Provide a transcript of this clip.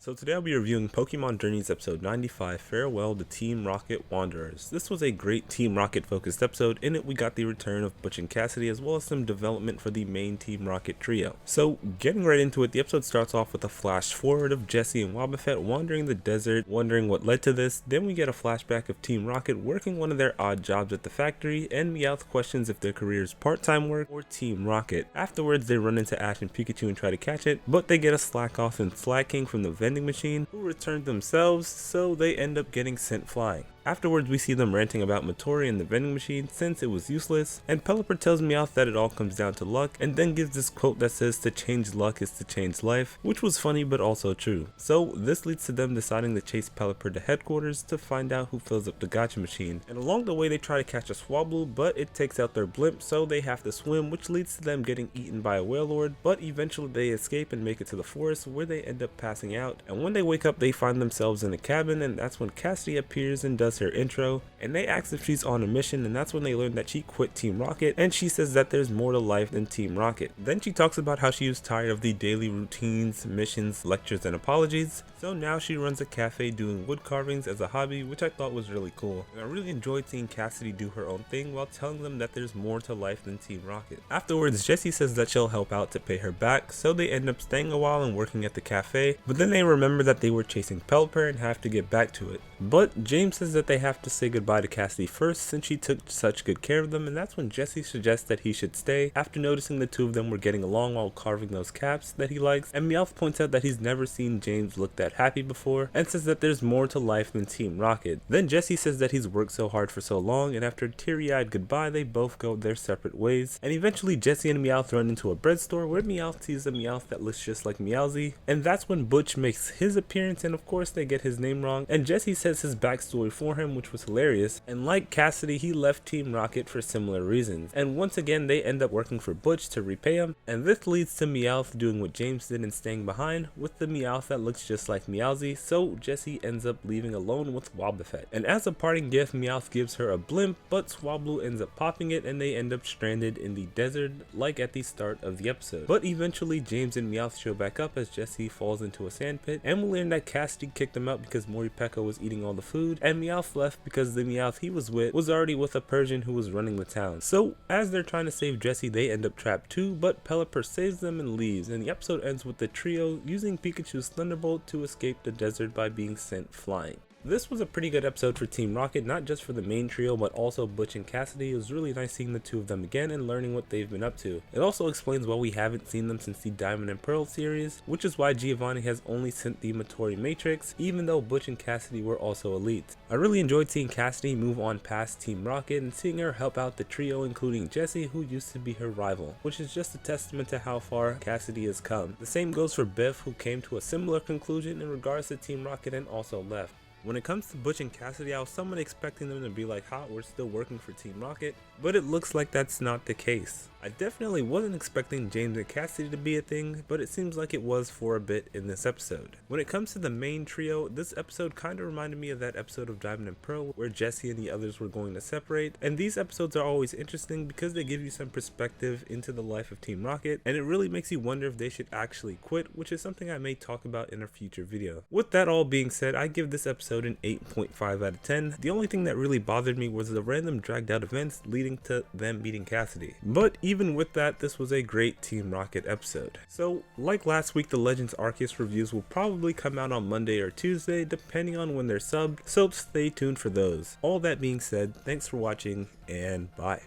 So today I'll be reviewing Pokemon Journeys episode 95, Farewell to Team Rocket Wanderers. This was a great Team Rocket focused episode. In it we got the return of Butch and Cassidy as well as some development for the main Team Rocket trio. So getting right into it, the episode starts off with a flash forward of Jessie and Wobbuffet wandering the desert, wondering what led to this. Then we get a flashback of Team Rocket working one of their odd jobs at the factory, and Meowth questions if their career is part-time work or Team Rocket. Afterwards they run into Ash and Pikachu and try to catch it, but they get a slack off in Slaking from the vending machine, who returned themselves, so they end up getting sent flying. Afterwards we see them ranting about Matori and the vending machine since it was useless, and Pelipper tells Meowth that it all comes down to luck, and then gives this quote that says to change luck is to change life, which was funny but also true. So this leads to them deciding to chase Pelipper to headquarters to find out who fills up the gacha machine, and along the way they try to catch a Swablu, but it takes out their blimp, so they have to swim, which leads to them getting eaten by a Wailord, but eventually they escape and make it to the forest where they end up passing out, and when they wake up they find themselves in a cabin, and that's when Cassidy appears and does her intro, and they ask if she's on a mission, and that's when they learn that she quit Team Rocket, and she says that there's more to life than Team Rocket. Then she talks about how she was tired of the daily routines, missions, lectures, and apologies, so now she runs a cafe doing wood carvings as a hobby, which I thought was really cool. And I really enjoyed seeing Cassidy do her own thing while telling them that there's more to life than Team Rocket. Afterwards, Jessie says that she'll help out to pay her back, so they end up staying a while and working at the cafe, but then they remember that they were chasing Pelipper and have to get back to it. But James says that they have to say goodbye to Cassidy first since she took such good care of them, and that's when Jessie suggests that he should stay after noticing the two of them were getting along while carving those caps that he likes, and Meowth points out that he's never seen James look that happy before and says that there's more to life than Team Rocket. Then Jessie says that he's worked so hard for so long, and after a teary-eyed goodbye they both go their separate ways, and eventually Jessie and Meowth run into a bread store where Meowth sees a Meowth that looks just like Meowsy, and that's when Butch makes his appearance, and of course they get his name wrong, and Jessie says his backstory for him, which was hilarious, and like Cassidy he left Team Rocket for similar reasons, and once again they end up working for Butch to repay him, and this leads to Meowth doing what James did and staying behind with the Meowth that looks just like Meowsy, so Jessie ends up leaving alone with Wobbuffet, and as a parting gift Meowth gives her a blimp, but Swablu ends up popping it and they end up stranded in the desert like at the start of the episode. But eventually James and Meowth show back up as Jessie falls into a sand pit, and we learn that Cassidy kicked him out because Moripeka was eating all the food, and Meowth left because the Meowth he was with was already with a Persian who was running the town. So as they're trying to save Jessie they end up trapped too, but Pelipper saves them and leaves, and the episode ends with the trio using Pikachu's Thunderbolt to escape the desert by being sent flying. This was a pretty good episode for Team Rocket, not just for the main trio but also Butch and Cassidy. It was really nice seeing the two of them again and learning what they've been up to. It also explains why we haven't seen them since the Diamond and Pearl series, which is why Giovanni has only sent the Matori Matrix, even though Butch and Cassidy were also elite. I really enjoyed seeing Cassidy move on past Team Rocket and seeing her help out the trio, including Jessie, who used to be her rival, which is just a testament to how far Cassidy has come. The same goes for Biff, who came to a similar conclusion in regards to Team Rocket and also left. When it comes to Butch and Cassidy, I was somewhat expecting them to be like, "Ha, we're still working for Team Rocket," but it looks like that's not the case. I definitely wasn't expecting James and Cassidy to be a thing, but it seems like it was for a bit in this episode. When it comes to the main trio, this episode kind of reminded me of that episode of Diamond and Pearl where Jessie and the others were going to separate, and these episodes are always interesting because they give you some perspective into the life of Team Rocket, and it really makes you wonder if they should actually quit, which is something I may talk about in a future video. With that all being said, I give this episode an 8.5 out of 10. The only thing that really bothered me was the random dragged out events leading to them meeting Cassidy. But even with that, this was a great Team Rocket episode. So like last week, the Legends Arceus reviews will probably come out on Monday or Tuesday depending on when they're subbed, so stay tuned for those. All that being said, thanks for watching and bye.